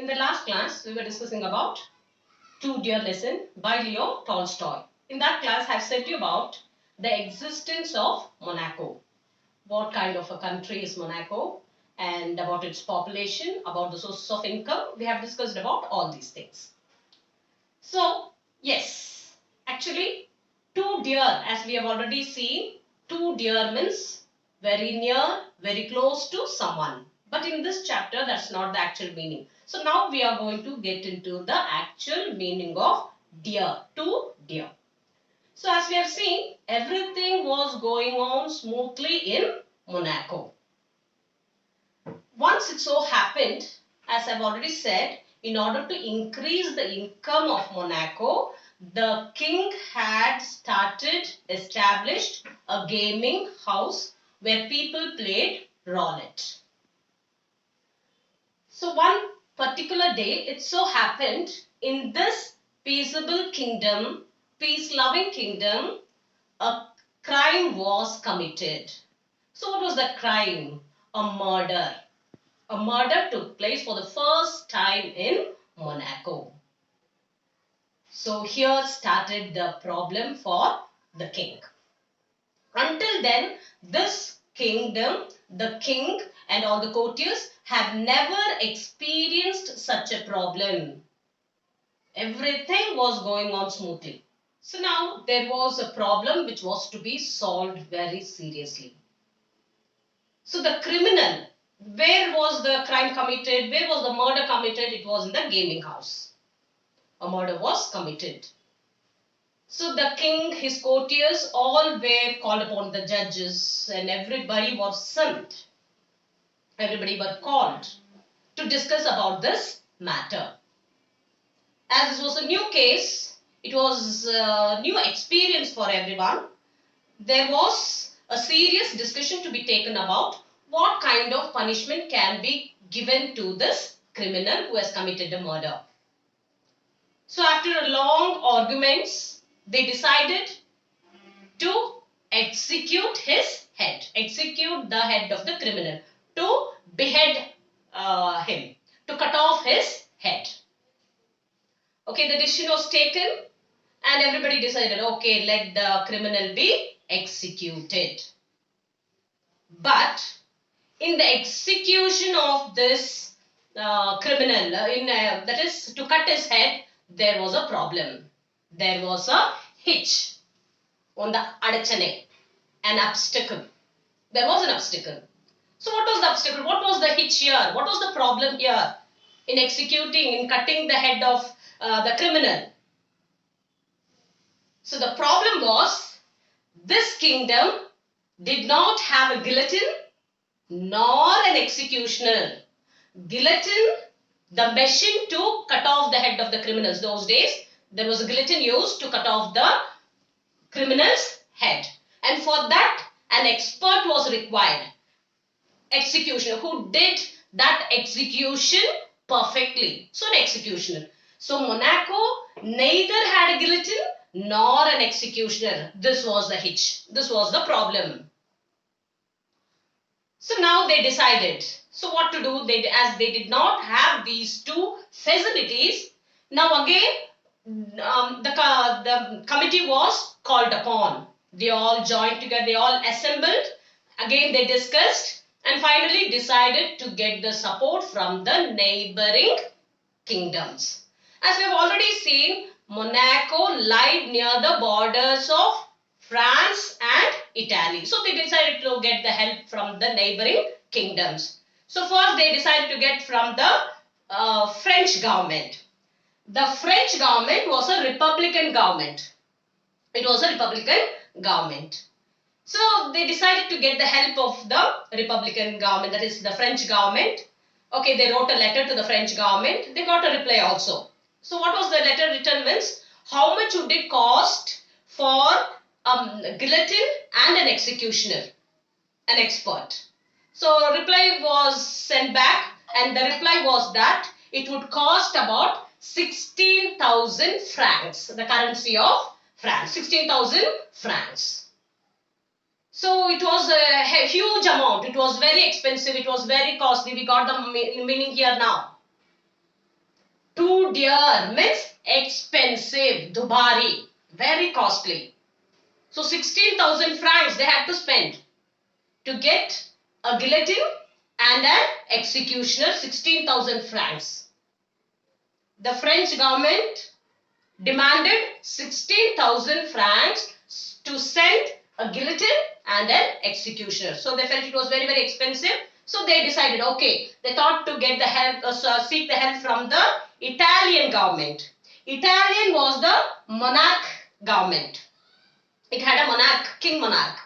In the last class, we were discussing about Two Dear lesson by Leo Tolstoy. In that class, I have said to you about the existence of Monaco. What kind of a country is Monaco, and about its population, about the sources of income. We have discussed about all these things. So, yes, actually, two dear, as we have already seen, two dear means very near, very close to someone. But in this chapter, that's not the actual meaning. So now we are going to get into the actual meaning of dear, two dear. So as we have seen, everything was going on smoothly in Monaco. Once it so happened, as I've already said, in order to increase the income of Monaco, the king had established a gaming house where people played roulette. So one particular day, it so happened in this peaceable kingdom, peace-loving kingdom, a crime was committed. So what was the crime? A murder. A murder took place for the first time in Monaco. So here started the problem for the king. Until then, this kingdom, the king and all the courtiers have never experienced such a problem. Everything was going on smoothly. So now there was a problem which was to be solved very seriously. So the criminal, where was the crime committed? Where was the murder committed? It was in the gaming house. A murder was committed. So the king, his courtiers, all were called upon, the judges, and everybody was sent. Everybody were called to discuss about this matter. As this was a new case, it was a new experience for everyone. There was a serious discussion to be taken about what kind of punishment can be given to this criminal who has committed a murder. So after a long arguments, they decided to execute his head, execute the head of the criminal, to behead him, to cut off his head. Okay, the decision was taken and everybody decided, okay, let the criminal be executed. But in the execution of this criminal, that is to cut his head, there was a problem. There was a hitch on the adachane, an obstacle. There was an obstacle. So what was the obstacle? What was the hitch here? What was the problem here in executing, in cutting the head of the criminal? So the problem was, this kingdom did not have a guillotine nor an executioner. Guillotine, the machine to cut off the head of the criminals. Those days, there was a guillotine used to cut off the criminal's head. And for that, an expert was required. Executioner who did that execution perfectly. So an executioner. So Monaco neither had a guillotine nor an executioner. This was the hitch. This was the problem. So now they decided. So what to do? As they did not have these two facilities, now again the committee was called upon. They all joined together. They all assembled. Again they discussed and finally decided to get the support from the neighboring kingdoms. As we have already seen, Monaco lied near the borders of France and Italy. So they decided to get the help from the neighboring kingdoms. So first they decided to get from the French government. The French government was a Republican government. It was a Republican government. So they decided to get the help of the Republican government, that is the French government. Okay, they wrote a letter to the French government. They got a reply also. So what was the letter written means? How much would it cost for a guillotine and an executioner, an expert? So a reply was sent back and the reply was that it would cost about 16,000 francs, the currency of France, 16,000 francs. So it was a huge amount. It was very expensive. It was very costly. We got the meaning here now. Too dear means expensive, dubari, very costly. So 16,000 francs they had to spend to get a guillotine and an executioner, 16,000 francs. The French government demanded 16,000 francs to send a guillotine and an executioner. So they felt it was very, very expensive. So they decided, okay, they thought to get the help, seek the help from the Italian government. Italian was the monarch government. It had a monarch, king monarch.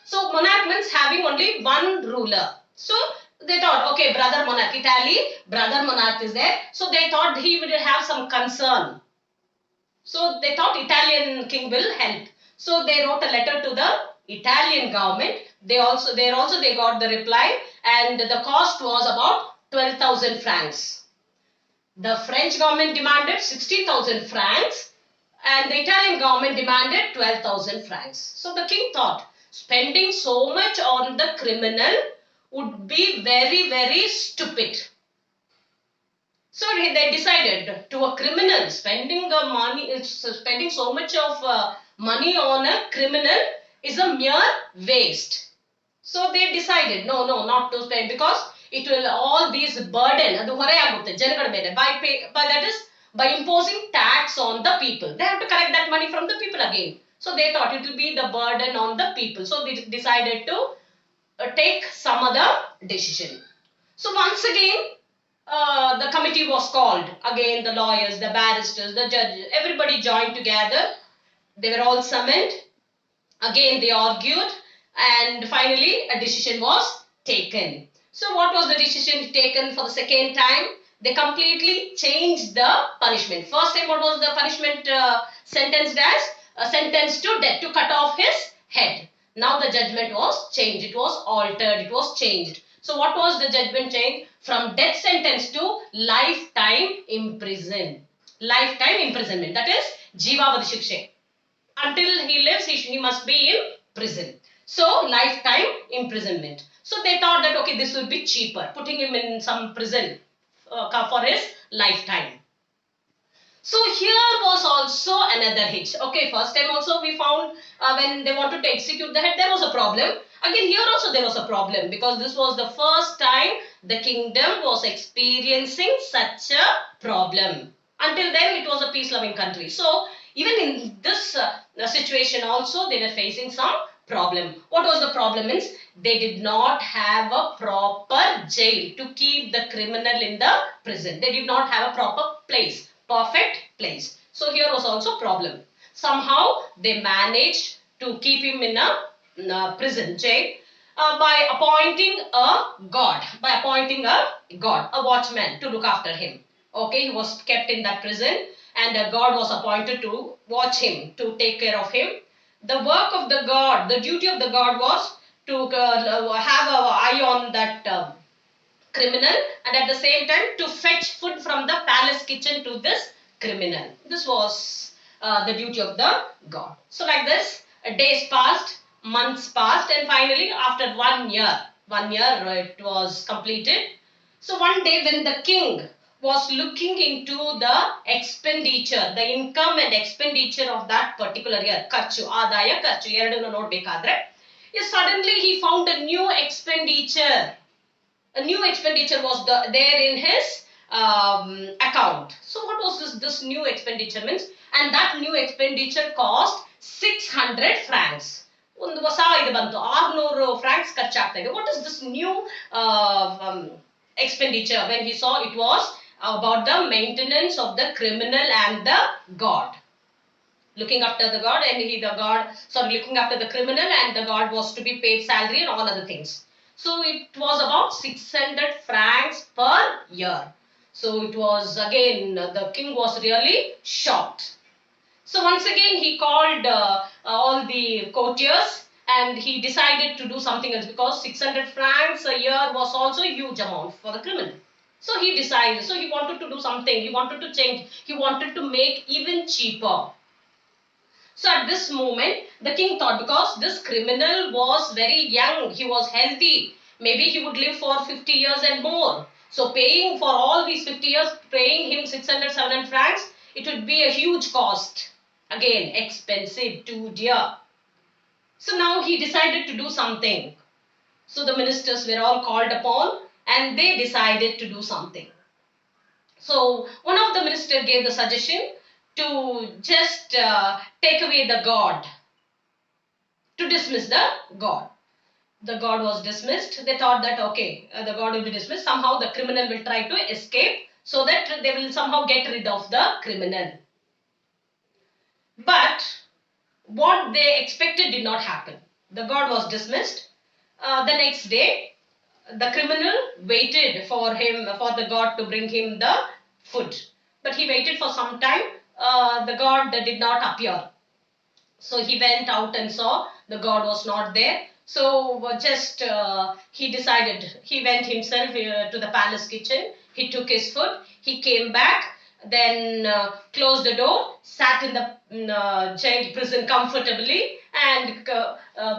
So monarch means having only one ruler. So they thought, okay, brother monarch, Italy, brother monarch is there. So they thought he would have some concern. So they thought Italian king will help. So they wrote a letter to the Italian government. They got the reply, and the cost was about 12,000 francs. The French government demanded 16,000 francs and the Italian government demanded 12,000 francs. So the king thought spending so much on the criminal would be very, very stupid. So they decided to a criminal spending so much of money on a criminal is a mere waste. So they decided no, not to spend, because it will all these burden by imposing tax on the people. They have to collect that money from the people again. So they thought it will be the burden on the people. So they decided to take some other decision. So once again, the committee was called. Again, the lawyers, the barristers, the judges, everybody joined together. They were all summoned. Again, they argued, and finally a decision was taken. So what was the decision taken for the second time? They completely changed the punishment. First time, what was the punishment sentenced as? A sentence to death, to cut off his head. Now the judgment was changed. It was altered. It was changed. So what was the judgment change? From death sentence to lifetime imprisonment. Lifetime imprisonment. That is Jivavadi Shiksha. Until he lives, he must be in prison. So lifetime imprisonment. So they thought that okay, this would be cheaper, putting him in some prison for his lifetime. So here was also another hitch. Okay, first time also we found when they wanted to execute the head, there was a problem. Again, here also there was a problem, because this was the first time the kingdom was experiencing such a problem. Until then, it was a peace-loving country. So even in this situation also, they were facing some problem. What was the problem? Means they did not have a proper jail to keep the criminal in the prison. They did not have a proper place, perfect place. So here was also problem. Somehow they managed to keep him in a prison jail by appointing a god, a watchman to look after him. Okay, he was kept in that prison, and a god was appointed to watch him, to take care of him. The work of the god, the duty of the god was to have an eye on that criminal, and at the same time to fetch food from the palace kitchen to this criminal. This was the duty of the god. So like this, days passed, months passed, and finally after 1 year, it was completed. So one day when the king was looking into the expenditure, the income and expenditure of that particular year, Karchu, Adaya, Karchu, Eradunu nodbekadre, suddenly he found a new expenditure. A new expenditure was there in his account. So what was this new expenditure means? And that new expenditure cost 600 francs. ಒಂದು ಹೊಸ ಇದು ಬಂತು 600 francs ಖರ್ಚಾಗ್ತಾ ಇದೆ. What is this new expenditure? When he saw, it was about the maintenance of the criminal and the god. Looking after the god, and looking after the criminal, and the god was to be paid salary and all other things. So it was about 600 francs per year. So it was, again, the king was really shocked. So once again he called all the courtiers, and he decided to do something else, because 600 francs a year was also a huge amount for the criminal. So he decided, so he wanted to do something, he wanted to change, he wanted to make even cheaper. So at this moment, the king thought, because this criminal was very young, he was healthy, maybe he would live for 50 years and more. So paying for all these 50 years, paying him 600, 700 francs, it would be a huge cost. Again, expensive, too dear. So now he decided to do something. So the ministers were all called upon and they decided to do something. So one of the ministers gave the suggestion to just take away the god, to dismiss the god. The god was dismissed. They thought that okay, the god will be dismissed. Somehow the criminal will try to escape so that they will somehow get rid of the criminal. But what they expected did not happen. The god was dismissed. The next day, the criminal waited for the god to bring him the food. But he waited for some time. The god did not appear. So he went out and saw the god was not there. So he decided, he went himself to the palace kitchen. He took his food. He came back, then closed the door, sat in the jail prison comfortably, and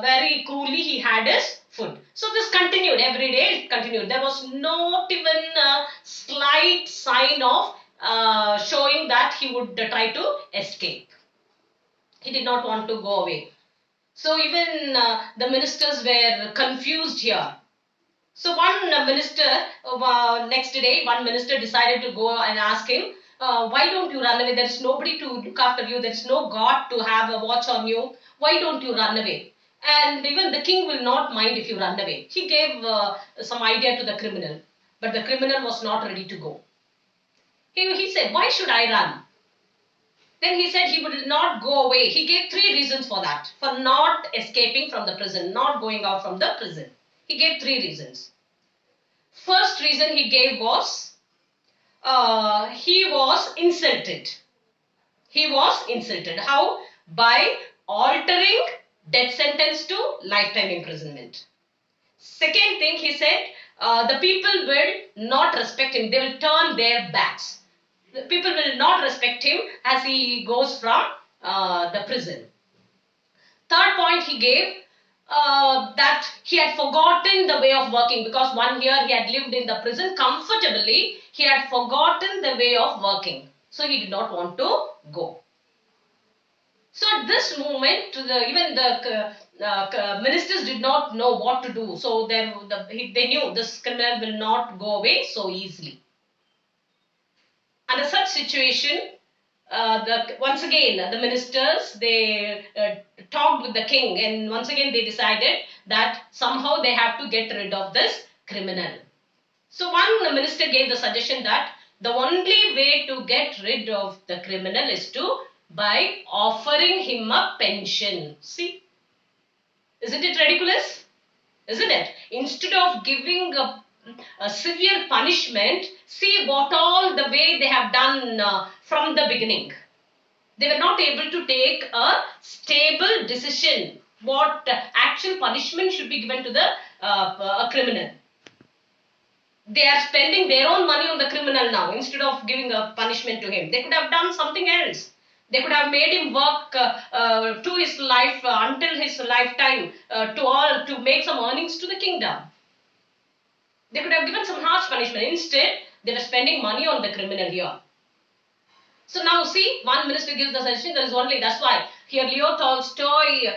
very coolly he had his food. So this continued every day. It continued. There was not even a slight sign of showing that he would try to escape. He did not want to go away. So even the ministers were confused here. So one next day, one minister decided to go and ask him, why don't you run away? There's nobody to look after you. There's no God to have a watch on you. Why don't you run away? And even the king will not mind if you run away. He gave some idea to the criminal, but the criminal was not ready to go. He said, why should I run? Then he said he would not go away. He gave 3 reasons for that, for not escaping from the prison, not going out from the prison. He gave 3 reasons. First reason he gave was, he was insulted. He was insulted. How? By altering death sentence to lifetime imprisonment. Second thing he said, the people will not respect him. They will turn their backs. The people will not respect him as he goes from the prison. Third point he gave, that he had forgotten the way of working, because 1 year he had lived in the prison comfortably. He had forgotten the way of working. So he did not want to go. So at this moment, even the ministers did not know what to do. So they knew this criminal will not go away so easily. Under such situation, once again the ministers, they talked with the king, and once again they decided that somehow they have to get rid of this criminal. So one minister gave the suggestion that the only way to get rid of the criminal is by offering him a pension. See, isn't it ridiculous? Isn't it? Instead of giving a severe punishment, see what all the way they have done from the beginning. They were not able to take a stable decision what actual punishment should be given to the a criminal. They are spending their own money on the criminal now instead of giving a punishment to him. They could have done something else. They could have made him work to his life until his lifetime to make some earnings to the kingdom. They could have given some harsh punishment. Instead, they were spending money on the criminal here. So now see, one minister gives the suggestion, that's why here Leo Tolstoy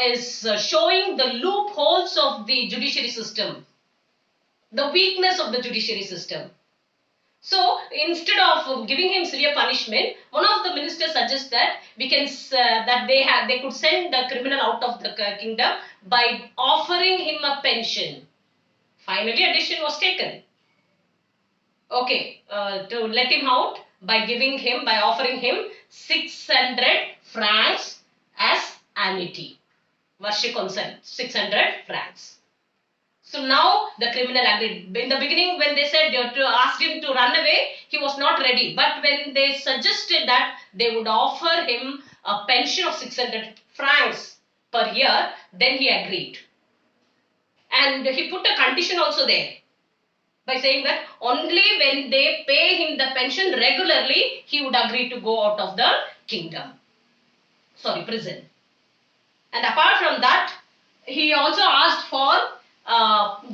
is showing the loopholes of the judiciary system, the weakness of the judiciary system. So instead of giving him severe punishment, one of the ministers suggests that they could send the criminal out of the kingdom by offering him a pension. Finally, a decision was taken. Okay, to let him out by offering him 600 francs as annuity. Varshik 600 francs. So now the criminal agreed. In the beginning, when they said asked him to run away, he was not ready. But when they suggested that they would offer him a pension of 600 francs per year, then he agreed. And he put a condition also there by saying that only when they pay him the pension regularly, he would agree to go out of the prison. And apart from that, he also asked for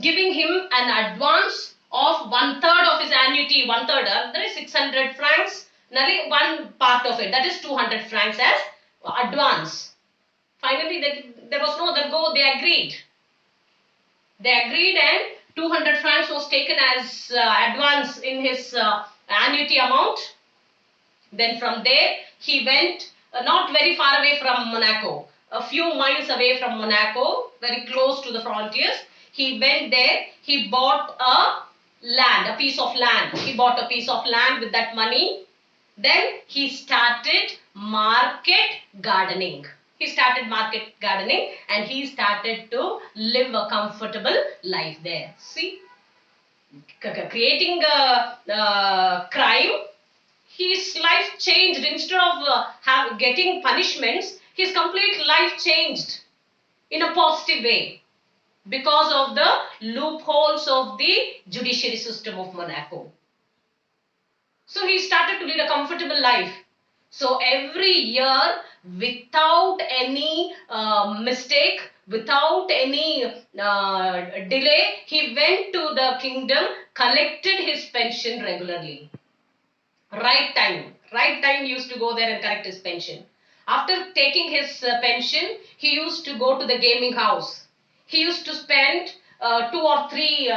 giving him an advance of one-third of his annuity, one-third, that is 600 francs, nearly one part of it, that is 200 francs as advance. Finally, there was no other go, they agreed. They agreed and 200 francs was taken as advance in his annuity amount. Then from there, he went not very far away from Monaco, a few miles away from Monaco, very close to the frontiers. He went there, he bought a piece of land. He bought a piece of land with that money. Then he started market gardening. He started market gardening and he started to live a comfortable life there. See, creating a crime, his life changed. Instead of getting punishments, his complete life changed in a positive way because of the loopholes of the judiciary system of Monaco. So he started to lead a comfortable life. So every year, without any mistake, without any delay, he went to the kingdom, collected his pension regularly. Right time he used to go there and collect his pension. After taking his pension, he used to go to the gaming house. He used to spend 2 or 3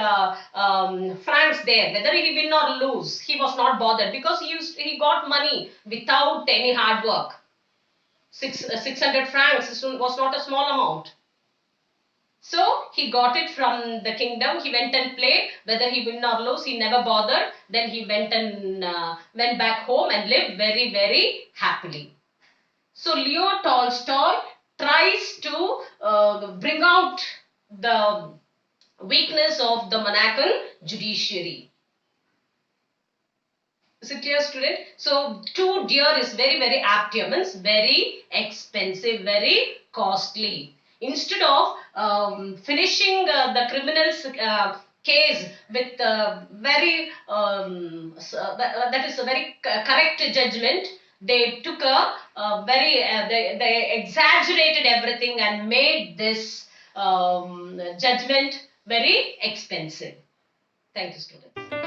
francs there. Whether he win or lose, he was not bothered because he got money without any hard work. 600 francs was not a small amount. So he got it from the kingdom. He went and played. Whether he win or lose, he never bothered. Then he went and went back home and lived very, very happily. So Leo Tolstoy tries to bring out the weakness of the Monacan judiciary. Is it clear, student? So, too dear is very, very apt here, means very expensive, very costly. Instead of finishing the criminal's case with very, that is a very correct judgment, they took they exaggerated everything and made this judgment very expensive. Thank you, students.